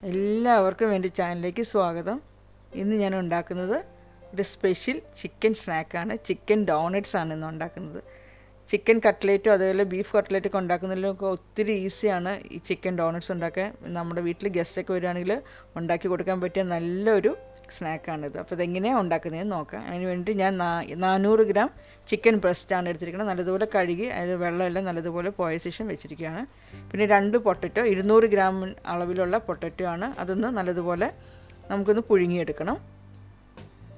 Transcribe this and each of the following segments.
എല്ലാവർക്കും എൻ്റെ ചാനലിലേക്ക് സ്വാഗതം. ഇന്ന് ഞാൻ ഉണ്ടാക്കുന്നത് ഒരു സ്പെഷ്യൽ ചിക്കൻ സ്നാക്കാണ്. ചിക്കൻ ഡോണറ്റ്സ് ആണ് ഇന്ന് ഉണ്ടാക്കുന്നത്. ചിക്കൻ കട്ട്ലേറ്റും അതുപോലെ ബീഫ് കട്ട്ലേറ്റൊക്കെ ഉണ്ടാക്കുന്നതിലൊക്കെ ഒത്തിരി ഈസിയാണ് ഈ ചിക്കൻ ഡോണറ്റ്സ് ഉണ്ടാക്കാൻ. നമ്മുടെ വീട്ടിൽ ഗസ്റ്റൊക്കെ വരികയാണെങ്കിൽ ഉണ്ടാക്കി കൊടുക്കാൻ പറ്റിയ നല്ലൊരു സ്നാക്കാണിത്. അപ്പോൾ ഇതെങ്ങനെയാണ് ഉണ്ടാക്കുന്നതെന്ന് നോക്കാം. അതിന് വേണ്ടി ഞാൻ 400 ഗ്രാം ചിക്കൻ ബ്രസ്റ്റാണ് എടുത്തിരിക്കുന്നത്. നല്ലതുപോലെ കഴുകി അതിൽ വെള്ളമെല്ലാം നല്ലതുപോലെ പോയ ശേഷം വെച്ചിരിക്കുകയാണ്. പിന്നെ 2 പൊട്ടറ്റോ 200 ഗ്രാം അളവിലുള്ള പൊട്ടറ്റോ ആണ്. അതൊന്ന് നല്ലതുപോലെ നമുക്കൊന്ന് പുഴുങ്ങിയെടുക്കണം.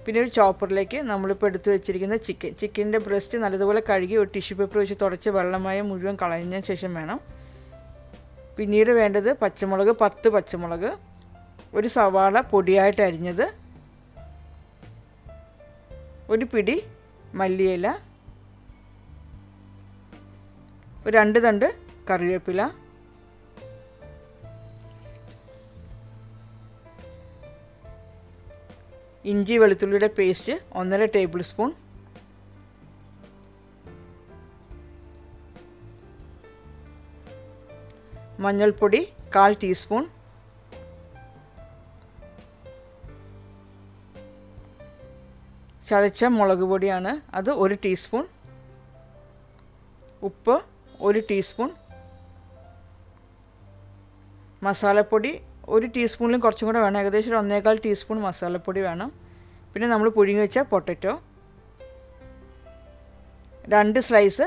പിന്നെ ഒരു ചോപ്പറിലേക്ക് നമ്മളിപ്പോൾ എടുത്ത് വെച്ചിരിക്കുന്ന ചിക്കൻ്റെ ബ്രസ്റ്റ് നല്ലതുപോലെ കഴുകി ഒരു ടിഷ്യൂ പേപ്പർ വെച്ച് തുടച്ച് വെള്ളമായ മുഴുവൻ കളഞ്ഞ ശേഷം വേണം. പിന്നീട് വേണ്ടത് പച്ചമുളക് 10 പച്ചമുളക്, ഒരു സവാള പൊടിയായിട്ട് അരിഞ്ഞത്, ഒരു പിടി മല്ലിയില, ഒരു 2 തണ്ട് കറിവേപ്പില, ഇഞ്ചി വെളുത്തുള്ളിയുടെ പേസ്റ്റ് 1.5 ടേബിൾ സ്പൂൺ, മഞ്ഞൾപ്പൊടി 1/4 ടീസ്പൂൺ, ചതച്ച മുളക് പൊടിയാണ് അത് 1 ടീസ്പൂൺ, ഉപ്പ് 1 ടീസ്പൂൺ, മസാലപ്പൊടി 1 ടീസ്പൂണിലും കുറച്ചും കൂടെ വേണം, ഏകദേശം 1.25 ടീസ്പൂൺ മസാലപ്പൊടി വേണം. പിന്നെ നമ്മൾ പുഴുങ്ങി വെച്ച പൊട്ടറ്റോ, 2 സ്ലൈസ്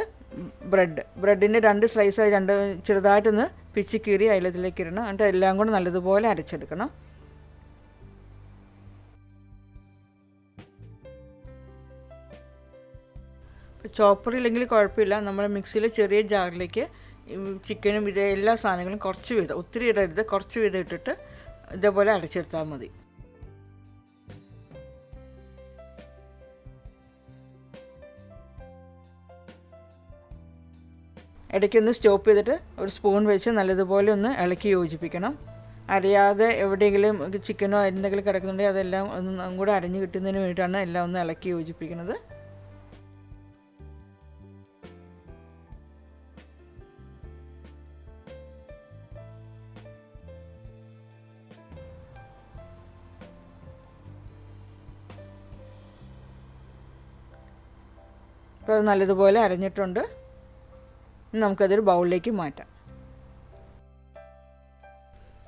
ബ്രെഡിൻ്റെ 2 സ്ലൈസ് 2 ചെറുതായിട്ടൊന്ന് പിച്ചി കീറി അതിലേക്ക് ഇടണം. എന്നിട്ട് എല്ലാം കൂടെ നല്ലതുപോലെ അരച്ചെടുക്കണം. ചോപ്പറില്ലെങ്കിൽ കുഴപ്പമില്ല, നമ്മൾ മിക്സിയിലെ ചെറിയ ജാറിലേക്ക് ചിക്കനും ഇത് എല്ലാ സാധനങ്ങളും കുറച്ച് വീതം, ഒത്തിരി ഇടരുത്, കുറച്ച് വീതം ഇട്ടിട്ട് ഇതേപോലെ അരച്ചെടുത്താൽ മതി. ഇടയ്ക്കൊന്ന് സ്റ്റോപ്പ് ചെയ്തിട്ട് ഒരു സ്പൂൺ വെച്ച് നല്ലതുപോലെ ഒന്ന് ഇളക്കി യോജിപ്പിക്കണം. അരയാതെ എവിടെയെങ്കിലും ചിക്കനോ എന്തെങ്കിലും കിടക്കുന്നുണ്ടെങ്കിൽ അതെല്ലാം ഒന്നും കൂടെ അരഞ്ഞ് കിട്ടുന്നതിന് വേണ്ടിയിട്ടാണ് എല്ലാം ഒന്ന് ഇളക്കി യോജിപ്പിക്കുന്നത്. അപ്പോൾ അത് നല്ലതുപോലെ അരഞ്ഞിട്ടുണ്ട്. നമുക്കതൊരു ബൗളിലേക്ക് മാറ്റാം.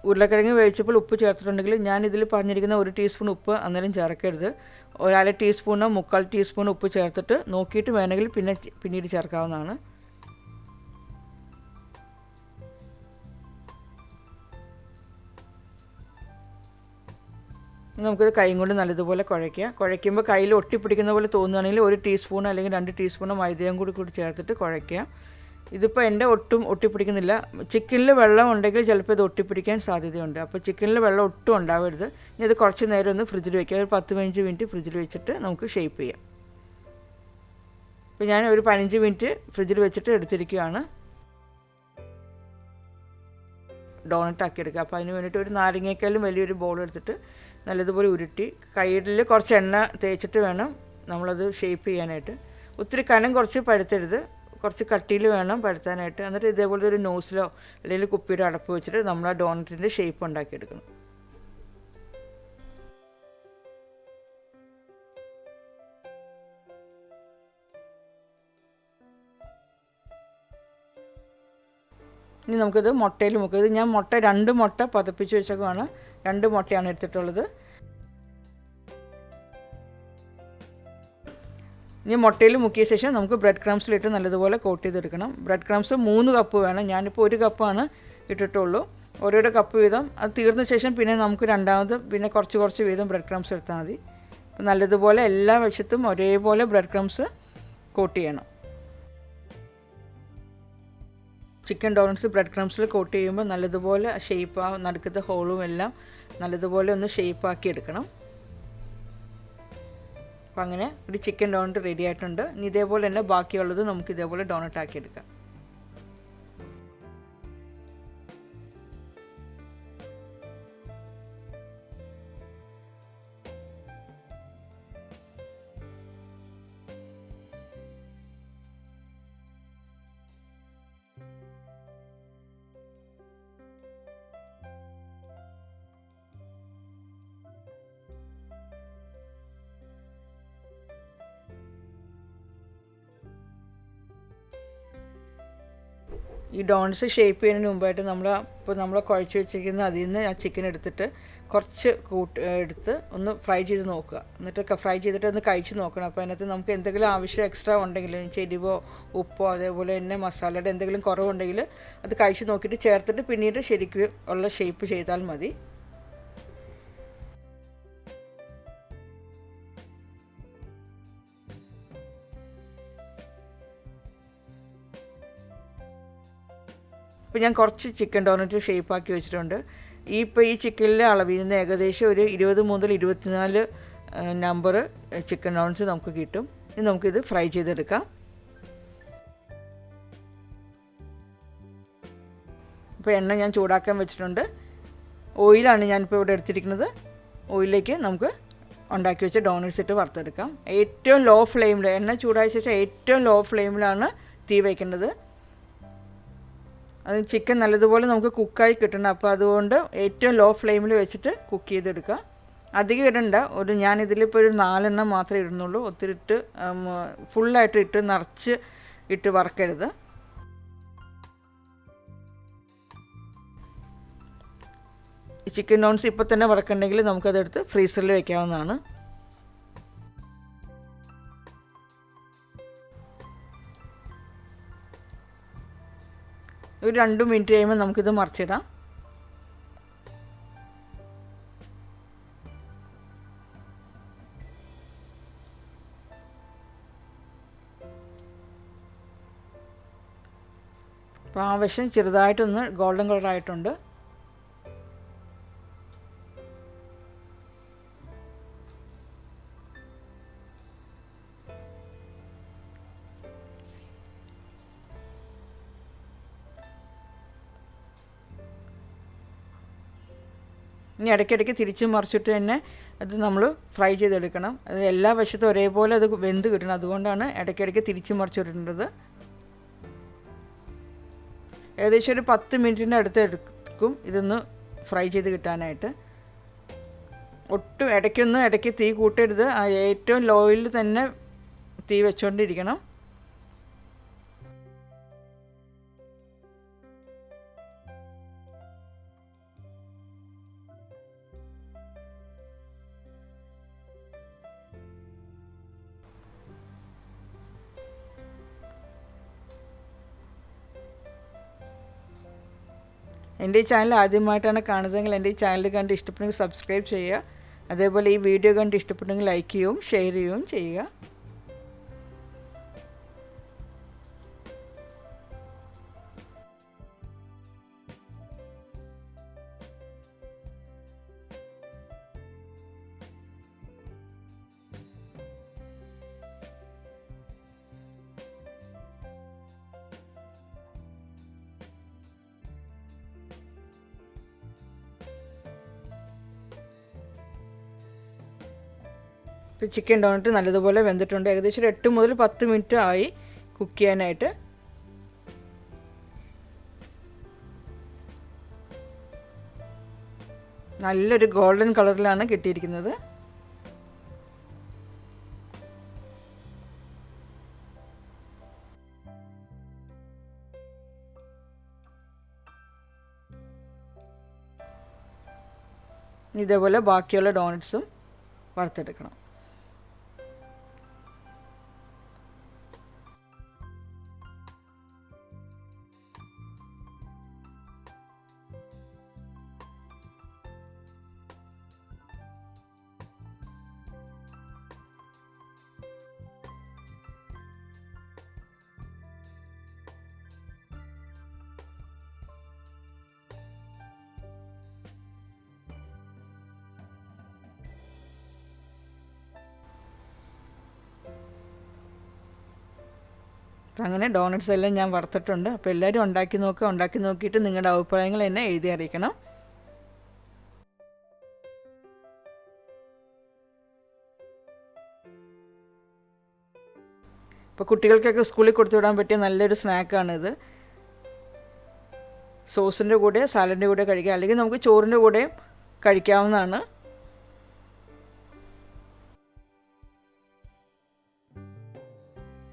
ഉരുളക്കിഴങ്ങ് വേവിച്ചപ്പോൾ ഉപ്പ് ചേർത്തിട്ടുണ്ടെങ്കിൽ ഞാനിതിൽ പറഞ്ഞിരിക്കുന്ന 1 ടീസ്പൂൺ ഉപ്പ് അന്നേരം ചേർക്കരുത്. 1/2 ടീസ്പൂണോ 3/4 ടീസ്പൂൺ ഉപ്പ് ചേർത്തിട്ട് നോക്കിയിട്ട് വേണമെങ്കിൽ പിന്നീട് ചേർക്കാവുന്നതാണ്. നമുക്കത് കൈ കൊണ്ട് നല്ലതുപോലെ കുഴയ്ക്കുമ്പോൾ കയ്യിൽ ഒട്ടിപ്പിടിക്കുന്ന പോലെ തോന്നുകയാണെങ്കിൽ 1 ടീസ്പൂൺ അല്ലെങ്കിൽ 2 ടീസ്പൂൺ മൈദയും കൂടി ചേർത്തിട്ട് കുഴയ്ക്കുക. ഇതിപ്പോൾ എൻ്റെ ഒട്ടും ഒട്ടിപ്പിടിക്കുന്നില്ല. ചിക്കനിൽ വെള്ളം ഉണ്ടെങ്കിൽ ചിലപ്പോൾ ഇത് ഒട്ടിപ്പിടിക്കാൻ സാധ്യതയുണ്ട്. അപ്പോൾ ചിക്കനിൽ വെള്ളം ഒട്ടും ഉണ്ടാവരുത്. ഇനി അത് കുറച്ച് നേരം ഒന്ന് ഫ്രിഡ്ജിൽ വയ്ക്കുക. ഒരു 10-15 മിനിറ്റ് ഫ്രിഡ്ജിൽ വെച്ചിട്ട് നമുക്ക് ഷേപ്പ് ചെയ്യാം. ഇപ്പോൾ ഞാൻ ഒരു 15 മിനിറ്റ് ഫ്രിഡ്ജിൽ വെച്ചിട്ട് എടുത്തിരിക്കുകയാണ്. ഡോണറ്റ് ആക്കി എടുക്കുക. അപ്പോൾ അതിന് വേണ്ടിയിട്ട് ഒരു നാരങ്ങയേക്കാളും വലിയൊരു ബൗൾ എടുത്തിട്ട് നല്ലതുപോലെ ഉരുട്ടി കയ്യിൽ കുറച്ച് എണ്ണ തേച്ചിട്ട് വേണം നമ്മളത് ഷേപ്പ് ചെയ്യാനായിട്ട്. ഒത്തിരി കനം കുറച്ച് പരത്തരുത്, കുറച്ച് കട്ടിയിൽ വേണം പരത്താനായിട്ട്. എന്നിട്ട് ഇതേപോലത്തെ ഒരു നോസിലോ അല്ലെങ്കിൽ കുപ്പിയുടെ അടപ്പ് വെച്ചിട്ട് നമ്മൾ ആ ഡോണറ്റിൻ്റെ ഷേപ്പ് ഉണ്ടാക്കിയെടുക്കണം. ഇനി നമുക്കിത് മുട്ടയിൽ മുക്കുക. ഇത് ഞാൻ 2 മുട്ട പതപ്പിച്ച് വെച്ചൊക്കെയാണ്, 2 മുട്ടയാണ് എടുത്തിട്ടുള്ളത്. ഇനി മുട്ടയിൽ മുക്കിയ ശേഷം നമുക്ക് ബ്രെഡ് ക്രംസിലിട്ട് നല്ലതുപോലെ കോട്ട് ചെയ്തെടുക്കണം. ബ്രെഡ് ക്രംസ് 3 കപ്പ് വേണം. ഞാനിപ്പോൾ 1 കപ്പാണ് ഇട്ടിട്ടുള്ളൂ. ഓരോരോ കപ്പ് വീതം. അത് തീർന്ന ശേഷം പിന്നെ നമുക്ക് രണ്ടാമത് പിന്നെ കുറച്ച് വീതം ബ്രെഡ് ക്രംസ് എടുത്താൽ മതി. അപ്പോൾ നല്ലതുപോലെ എല്ലാ വശത്തും ഒരേപോലെ ബ്രെഡ് ക്രംസ് കോട്ട് ചെയ്യണം. ചിക്കൻ ഡോണറ്റ്സ് ബ്രെഡ് ക്രംസിൽ കോട്ട് ചെയ്യുമ്പോൾ നല്ലതുപോലെ ഷേപ്പ് നടുക്കത്തെ ഹോളും എല്ലാം നല്ലതുപോലെ ഒന്ന് ഷേപ്പാക്കി എടുക്കണം. അപ്പോൾ അങ്ങനെ ഒരു ചിക്കൻ ഡോണറ്റ് റെഡി ആയിട്ടുണ്ട്. ഇനി ഇതേപോലെ തന്നെ ബാക്കിയുള്ളത് നമുക്ക് ഇതേപോലെ ഡോണറ്റ് ആക്കിയെടുക്കാം. ഈ ഡോണറ്റ്സ് ഷേപ്പ് ചെയ്യുന്നതിന് മുമ്പായിട്ട് നമ്മൾ കുഴച്ച് വെച്ചിരിക്കുന്ന അതിൽ നിന്ന് ആ ചിക്കൻ എടുത്തിട്ട് കുറച്ച് എടുത്ത് ഒന്ന് ഫ്രൈ ചെയ്ത് നോക്കുക. എന്നിട്ട് ഫ്രൈ ചെയ്തിട്ട് ഒന്ന് കഴിച്ച് നോക്കണം. അപ്പോൾ അതിനകത്ത് നമുക്ക് എന്തെങ്കിലും ആവശ്യം എക്സ്ട്രാ ഉണ്ടെങ്കിൽ എരിവോ ഉപ്പോ അതേപോലെ തന്നെ മസാലയുടെ എന്തെങ്കിലും കുറവുണ്ടെങ്കിൽ അത് കഴിച്ച് നോക്കിയിട്ട് ചേർത്തിട്ട് പിന്നീട് ശരിക്കും ഉള്ള ഷേപ്പ് ചെയ്താൽ മതി. ഇപ്പോൾ ഞാൻ കുറച്ച് ചിക്കൻ ഡോണറ്റ് ഷേപ്പാക്കി വെച്ചിട്ടുണ്ട്. ഈ ചിക്കനിലെ അളവിൽ നിന്ന് ഏകദേശം ഒരു 20 മുതൽ 24 നമ്പർ ചിക്കൻ ഡോണറ്റ്സ് നമുക്ക് കിട്ടും. ഇനി നമുക്കിത് ഫ്രൈ ചെയ്തെടുക്കാം. ഇപ്പോൾ എണ്ണ ഞാൻ ചൂടാക്കാൻ വെച്ചിട്ടുണ്ട്. ഓയിലാണ് ഞാനിപ്പോൾ ഇവിടെ എടുത്തിരിക്കുന്നത്. ഓയിലിലേക്ക് നമുക്ക് ഉണ്ടാക്കി വെച്ച ഡോണറ്റ്സ് ഇട്ട് വറുത്തെടുക്കാം. ഏറ്റവും ലോ ഫ്ലെയിമിൽ, എണ്ണ ചൂടായ ശേഷം ഏറ്റവും ലോ ഫ്ലെയിമിലാണ് തീ വയ്ക്കേണ്ടത്. അത് ചിക്കൻ നല്ലതുപോലെ നമുക്ക് കുക്കായി കിട്ടണം. അപ്പോൾ അതുകൊണ്ട് ഏറ്റവും ലോ ഫ്ലെയിമിൽ വെച്ചിട്ട് കുക്ക് ചെയ്തെടുക്കുക. അധികം ഇടണ്ട. ഞാനിതിലിപ്പോൾ ഒരു 4 എണ്ണം മാത്രമേ ഇടുന്നുള്ളൂ. ഒത്തിരി ഇട്ട് ഫുള്ളായിട്ട് ഇട്ട് നിറച്ച് ഇട്ട് വറക്കരുത്. ഈ ചിക്കൻ ഡോണറ്റ്സ് ഇപ്പോൾ തന്നെ വറക്കണ്ടെങ്കിൽ നമുക്കതെടുത്ത് ഫ്രീസറിൽ വയ്ക്കാവുന്നതാണ്. ഒരു 2 മിനിറ്റ് കഴിയുമ്പോൾ നമുക്കിത് മറിച്ചിടാം. അപ്പോൾ ആ വശം ചെറുതായിട്ടൊന്ന് ഗോൾഡൻ കളറായിട്ടുണ്ട്. ഇനി ഇടയ്ക്കിടയ്ക്ക് തിരിച്ചും മറിച്ചിട്ട് തന്നെ അത് നമ്മൾ ഫ്രൈ ചെയ്തെടുക്കണം. അത് എല്ലാ വശത്തും ഒരേപോലെ അത് വെന്ത് കിട്ടണം. അതുകൊണ്ടാണ് ഇടയ്ക്കിടയ്ക്ക് തിരിച്ചും മറിച്ചിടേണ്ടത്. ഏകദേശം ഒരു 10 മിനിറ്റിൻ്റെ അടുത്ത് എടുക്കും ഇതൊന്ന് ഫ്രൈ ചെയ്ത് കിട്ടാനായിട്ട്. ഒട്ടും ഇടയ്ക്ക് തീ കൂട്ടരുത്. ഏറ്റവും ലോയിൽ തന്നെ തീ വെച്ചുകൊണ്ടിരിക്കണം. എൻ്റെ ഈ ചാനൽ ആദ്യമായിട്ടാണ് കാണുന്നതെങ്കിൽ എൻ്റെ ഈ ചാനൽ കണ്ട് ഇഷ്ടപ്പെട്ടെങ്കിൽ സബ്സ്ക്രൈബ് ചെയ്യുക. അതേപോലെ ഈ വീഡിയോ കണ്ട് ഇഷ്ടപ്പെട്ടെങ്കിൽ ലൈക്ക് ചെയ്യുകയും ഷെയർ ചെയ്യുകയും ചെയ്യുക. ഇപ്പോൾ ചിക്കൻ ഡോണറ്റ് നല്ലതുപോലെ വെന്തിട്ടുണ്ട്. ഏകദേശം ഒരു 8 മുതൽ 10 മിനിറ്റ് ആയി കുക്ക് ചെയ്യാനായിട്ട്. നല്ലൊരു ഗോൾഡൻ കളറിലാണ് കിട്ടിയിരിക്കുന്നത്. ഇതേപോലെ ബാക്കിയുള്ള ഡോണറ്റ്സും വറുത്തെടുക്കണം. അപ്പം അങ്ങനെ ഡോണറ്റ്സ് എല്ലാം ഞാൻ വറുത്തിട്ടുണ്ട്. അപ്പോൾ എല്ലാവരും ഉണ്ടാക്കി നോക്കുക. ഉണ്ടാക്കി നോക്കിയിട്ട് നിങ്ങളുടെ അഭിപ്രായങ്ങൾ എന്നെ എഴുതി അറിയിക്കണം. ഇപ്പോൾ കുട്ടികൾക്കൊക്കെ സ്കൂളിൽ കൊടുത്തു വിടാൻ പറ്റിയ നല്ലൊരു സ്നാക്കാണിത്. സോസിൻ്റെ കൂടെ സാലഡിൻ്റെ കൂടെ കഴിക്കാം, അല്ലെങ്കിൽ നമുക്ക് ചോറിൻ്റെ കൂടെ കഴിക്കാവുന്നതാണ്.